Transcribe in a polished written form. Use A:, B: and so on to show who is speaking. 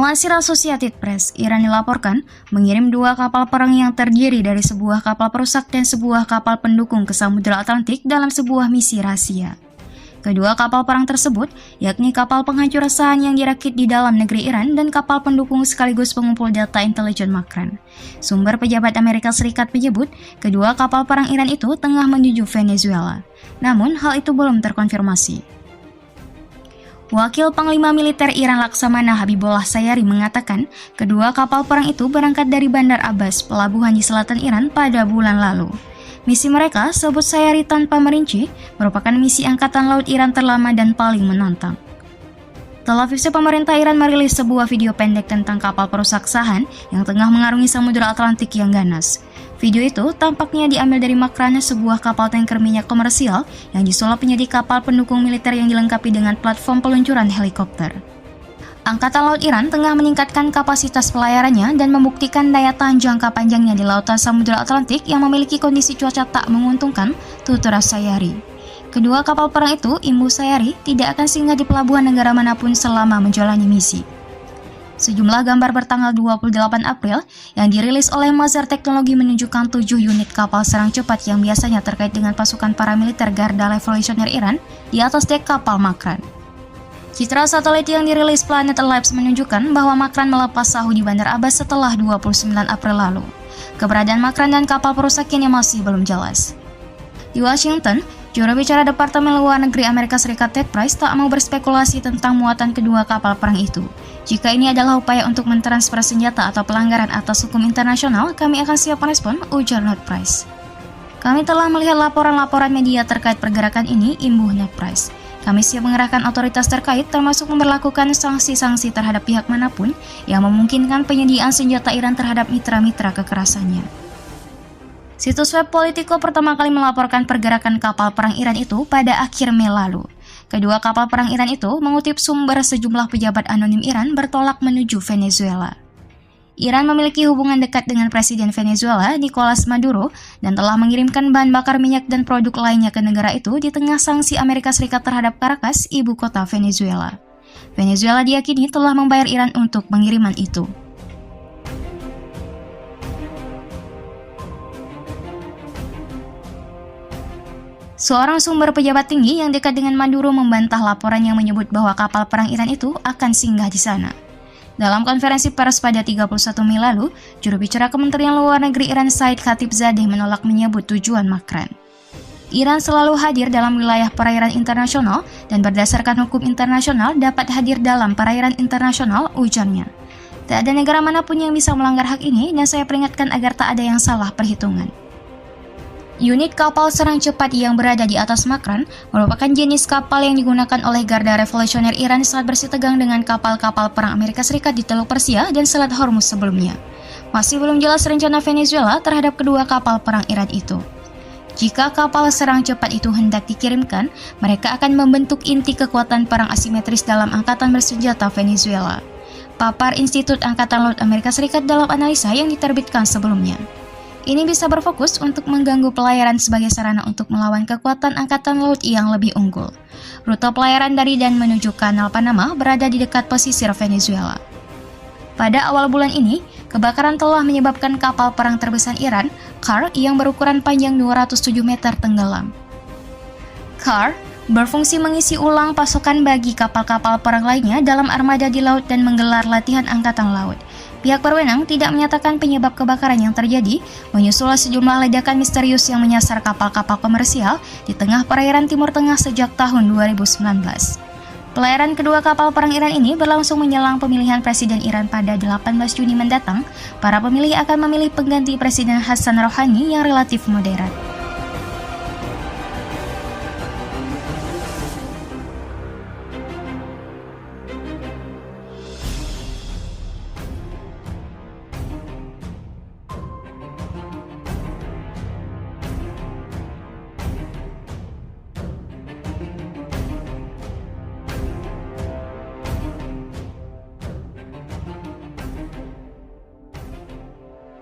A: Melansir Associated Press, Iran dilaporkan mengirim 2 kapal perang yang terdiri dari sebuah kapal perusak dan sebuah kapal pendukung ke Samudra Atlantik dalam sebuah misi rahasia. Kedua kapal perang tersebut, yakni kapal penghancur resahan yang dirakit di dalam negeri Iran dan kapal pendukung sekaligus pengumpul data intelijen Makran. Sumber pejabat Amerika Serikat menyebut, kedua kapal perang Iran itu tengah menuju Venezuela. Namun, hal itu belum terkonfirmasi. Wakil Panglima Militer Iran Laksamana Habibullah Sayari mengatakan, kedua kapal perang itu berangkat dari Bandar Abbas, pelabuhan di selatan Iran pada bulan lalu. Misi mereka, sebut Sayari tanpa merinci, merupakan misi Angkatan Laut Iran terlama dan paling menantang. Televisi pemerintah Iran merilis sebuah video pendek tentang kapal perusak Sahan yang tengah mengarungi Samudra Atlantik yang ganas. Video itu tampaknya diambil dari Makran, sebuah kapal tanker minyak komersial yang disulap menjadi kapal pendukung militer yang dilengkapi dengan platform peluncuran helikopter. Angkatan Laut Iran tengah meningkatkan kapasitas pelayarannya dan membuktikan daya tahan jangka panjangnya di lautan Samudra Atlantik yang memiliki kondisi cuaca tak menguntungkan, tutur Sayari. Kedua kapal perang itu, imbu Sayari, tidak akan singgah di pelabuhan negara manapun selama menjalani misi. Sejumlah gambar bertanggal 28 April yang dirilis oleh Mazar Teknologi menunjukkan 7 unit kapal serang cepat yang biasanya terkait dengan pasukan paramiliter Garda Revolusioner Iran di atas dek kapal Makran. Citra satelit yang dirilis Planet Labs menunjukkan bahwa Makran melepas sahu di Bandar Abbas setelah 29 April lalu. Keberadaan Makran dan kapal perusak ini masih belum jelas. Di Washington, juru bicara Departemen Luar Negeri Amerika Serikat Ted Price tak mau berspekulasi tentang muatan kedua kapal perang itu. Jika ini adalah upaya untuk mentransfer senjata atau pelanggaran atas hukum internasional, kami akan siap merespon, ujar Ned Price. Kami telah melihat laporan-laporan media terkait pergerakan ini, imbuh Ned Price. Kami siap mengerahkan otoritas terkait termasuk memberlakukan sanksi-sanksi terhadap pihak manapun yang memungkinkan penyediaan senjata Iran terhadap mitra-mitra kekerasannya. Situs web Politico pertama kali melaporkan pergerakan kapal perang Iran itu pada akhir Mei lalu. Kedua kapal perang Iran itu mengutip sumber sejumlah pejabat anonim Iran bertolak menuju Venezuela. Iran memiliki hubungan dekat dengan Presiden Venezuela, Nicolas Maduro, dan telah mengirimkan bahan bakar minyak dan produk lainnya ke negara itu di tengah sanksi Amerika Serikat terhadap Caracas, ibu kota Venezuela. Venezuela diyakini telah membayar Iran untuk pengiriman itu. Seorang sumber pejabat tinggi yang dekat dengan Maduro membantah laporan yang menyebut bahwa kapal perang Iran itu akan singgah di sana. Dalam konferensi pers pada 31 Mei lalu, juru bicara Kementerian Luar Negeri Iran Said Khatibzadeh menolak menyebut tujuan Makran. Iran selalu hadir dalam wilayah perairan internasional dan berdasarkan hukum internasional dapat hadir dalam perairan internasional, ujarnya. Tak ada negara manapun yang bisa melanggar hak ini dan saya peringatkan agar tak ada yang salah perhitungan. Unit kapal serang cepat yang berada di atas Makran merupakan jenis kapal yang digunakan oleh Garda Revolusioner Iran saat bersitegang dengan kapal-kapal perang Amerika Serikat di Teluk Persia dan Selat Hormuz sebelumnya. Masih belum jelas rencana Venezuela terhadap kedua kapal perang Iran itu. Jika kapal serang cepat itu hendak dikirimkan, mereka akan membentuk inti kekuatan perang asimetris dalam angkatan bersenjata Venezuela. Papar Institut Angkatan Laut Amerika Serikat dalam analisa yang diterbitkan sebelumnya. Ini bisa berfokus untuk mengganggu pelayaran sebagai sarana untuk melawan kekuatan angkatan laut yang lebih unggul. Rute pelayaran dari dan menuju Kanal Panama berada di dekat pesisir Venezuela. Pada awal bulan ini, kebakaran telah menyebabkan kapal perang terbesar Iran, KAR, yang berukuran panjang 207 meter tenggelam. KAR berfungsi mengisi ulang pasokan bagi kapal-kapal perang lainnya dalam armada di laut dan menggelar latihan angkatan laut. Pihak berwenang tidak menyatakan penyebab kebakaran yang terjadi, menyusul sejumlah ledakan misterius yang menyasar kapal-kapal komersial di tengah perairan Timur Tengah sejak tahun 2019. Pelayaran kedua kapal perang Iran ini berlangsung menjelang pemilihan Presiden Iran pada 18 Juni mendatang. Para pemilih akan memilih pengganti Presiden Hassan Rouhani yang relatif moderat.